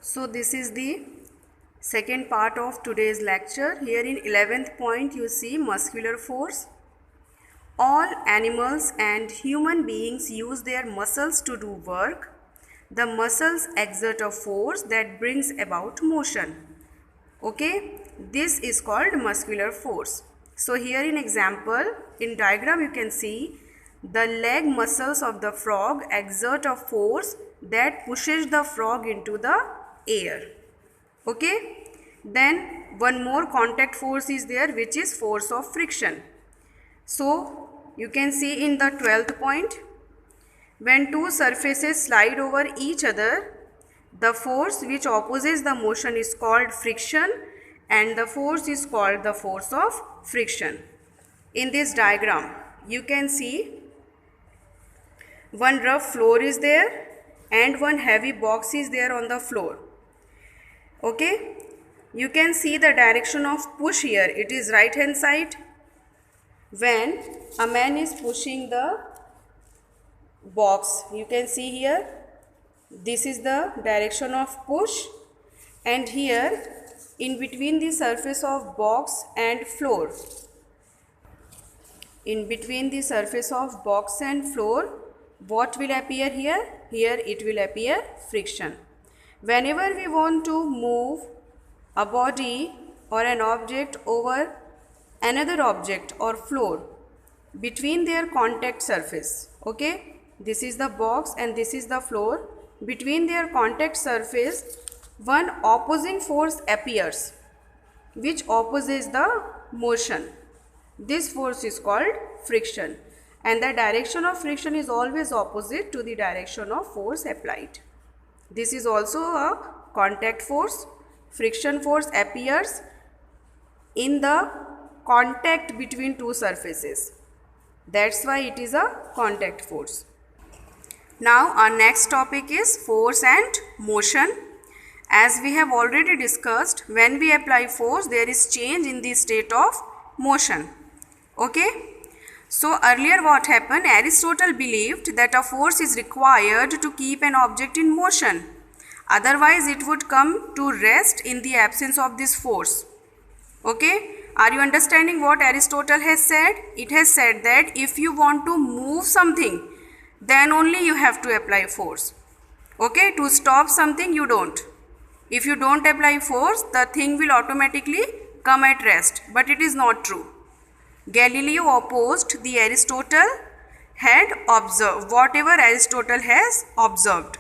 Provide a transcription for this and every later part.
So this is the second part of today's lecture. Here in 11th point you see muscular force. All animals and human beings use their muscles to do work. The muscles exert a force that brings about motion. Okay, this is called muscular force. So here in example, in diagram you can see the leg muscles of the frog exert a force that pushes the frog into the air. Okay, then one more contact force is there, which is force of friction. So you can see in the 12th point, when two surfaces slide over each other, the force which opposes the motion is called friction and the force is called the force of friction. In this diagram, you can see one rough floor is there and one heavy box is there on the floor. Okay, you can see the direction of push here. It is right hand side. When a man is pushing the box, you can see here, this is the direction of push, and here in between the surface of box and floor, in between the surface of box and floor, what will appear here? Here it will appear friction. Whenever we want to move a body or an object over another object or floor between their contact surface, okay, this is the box and this is the floor, between their contact surface one opposing force appears which opposes the motion. This force is called friction, and the direction of friction is always opposite to the direction of force applied. This is also a contact force. Friction force appears in the contact between two surfaces. That's why it is a contact force. Now our next topic is force and motion. As we have already discussed, when we apply force, there is change in the state of motion. Okay? So earlier what happened? Aristotle believed that a force is required to keep an object in motion. Otherwise it would come to rest in the absence of this force. Okay? Are you understanding what Aristotle has said? It has said that if you want to move something, then only you have to apply force. Okay? To stop something you don't. If you don't apply force, the thing will automatically come at rest. But it is not true. Galileo opposed the Aristotle had observed, whatever Aristotle has observed.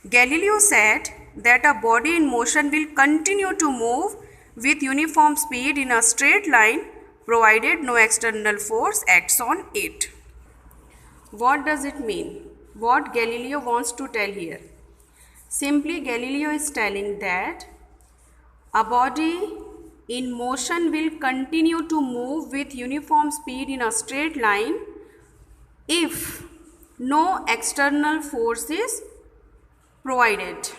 Galileo said that a body in motion will continue to move with uniform speed in a straight line provided no external force acts on it. What does it mean? What Galileo wants to tell here? Simply Galileo is telling that a body in motion will continue to move with uniform speed in a straight line if no external force is provided.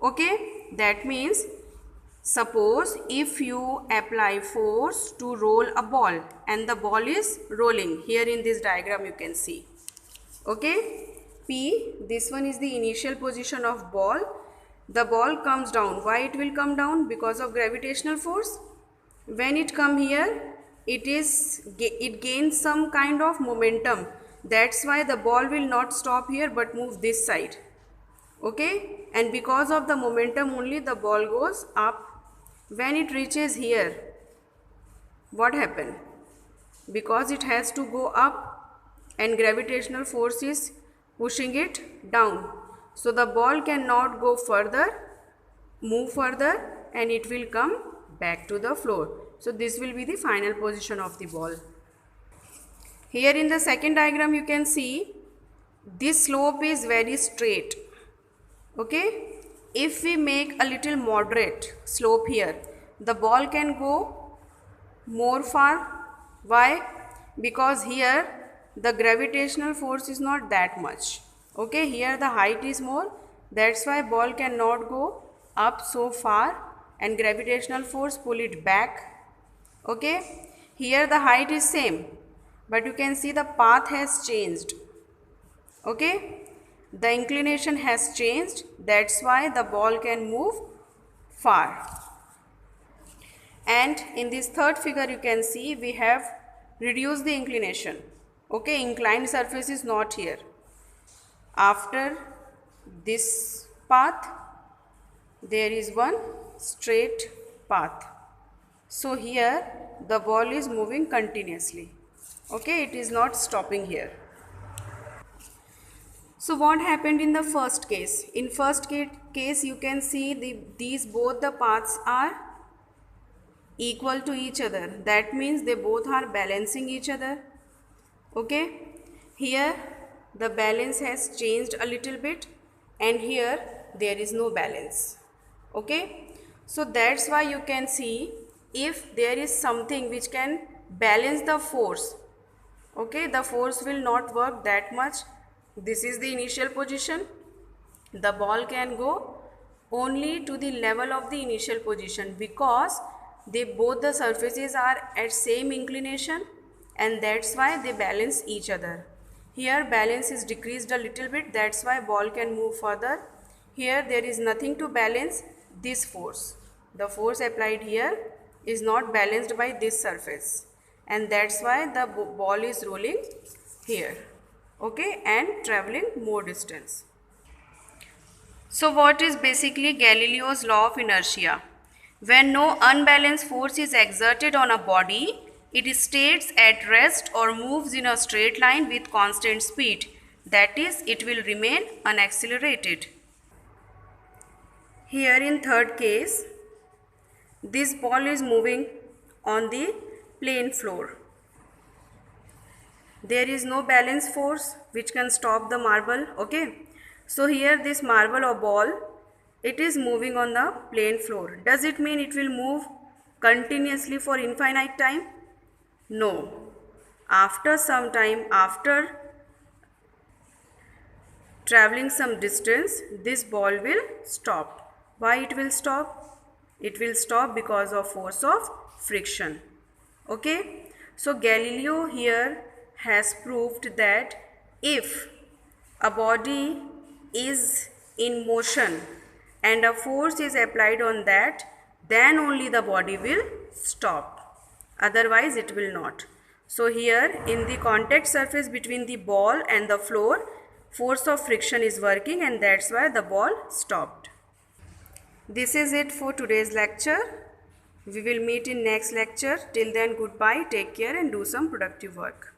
Okay, that means suppose if you apply force to roll a ball and the ball is rolling, here in this diagram you can see. Okay, P, this one is the initial position of ball. The ball comes down. Why it will come down? Because of gravitational force. When it come here, it gains some kind of momentum. That's why the ball will not stop here but move this side. Okay, and because of the momentum only the ball goes up. When it reaches here, what happened? Because it has to go up and gravitational force is pushing it down. So the ball cannot go further, move further, and it will come back to the floor. So this will be the final position of the ball. Here in the second diagram you can see this slope is very straight. Okay, if we make a little moderate slope here, the ball can go more far. Why? Because here the gravitational force is not that much. Okay, here the height is more, that's why ball cannot go up so far and gravitational force pull it back. Okay, here the height is same, but you can see the path has changed. Okay, the inclination has changed, that's why the ball can move far. And in this third figure you can see we have reduced the inclination. Okay, inclined surface is not here. After this path there is one straight path. So here the ball is moving continuously. Okay, it is not stopping here. So what happened in the first case? In first case you can see these both the paths are equal to each other. That means they both are balancing each other. Okay, here the balance has changed a little bit and here there is no balance. Okay, so that's why you can see if there is something which can balance the force, okay, the force will not work that much. This is the initial position. The ball can go only to the level of the initial position because both the surfaces are at same inclination, and that's why they balance each other. Here balance is decreased a little bit, that's why ball can move further. Here there is nothing to balance this force. The force applied here is not balanced by this surface, and that's why the ball is rolling here, okay, and traveling more distance. So what is basically Galileo's law of inertia? When no unbalanced force is exerted on a body, it stays at rest or moves in a straight line with constant speed. That is, it will remain unaccelerated. Here in third case, this ball is moving on the plane floor. There is no balance force which can stop the marble, okay. So here this marble or ball, it is moving on the plane floor. Does it mean it will move continuously for infinite time? No. After some time, after traveling some distance, this ball will stop. Why it will stop? It will stop because of force of friction. Okay. So Galileo here has proved that if a body is in motion and a force is applied on that, then only the body will stop. Otherwise it will not. So here in the contact surface between the ball and the floor, force of friction is working, and that's why the ball stopped. This is it for today's lecture. We will meet in next lecture. Till then, goodbye, take care and do some productive work.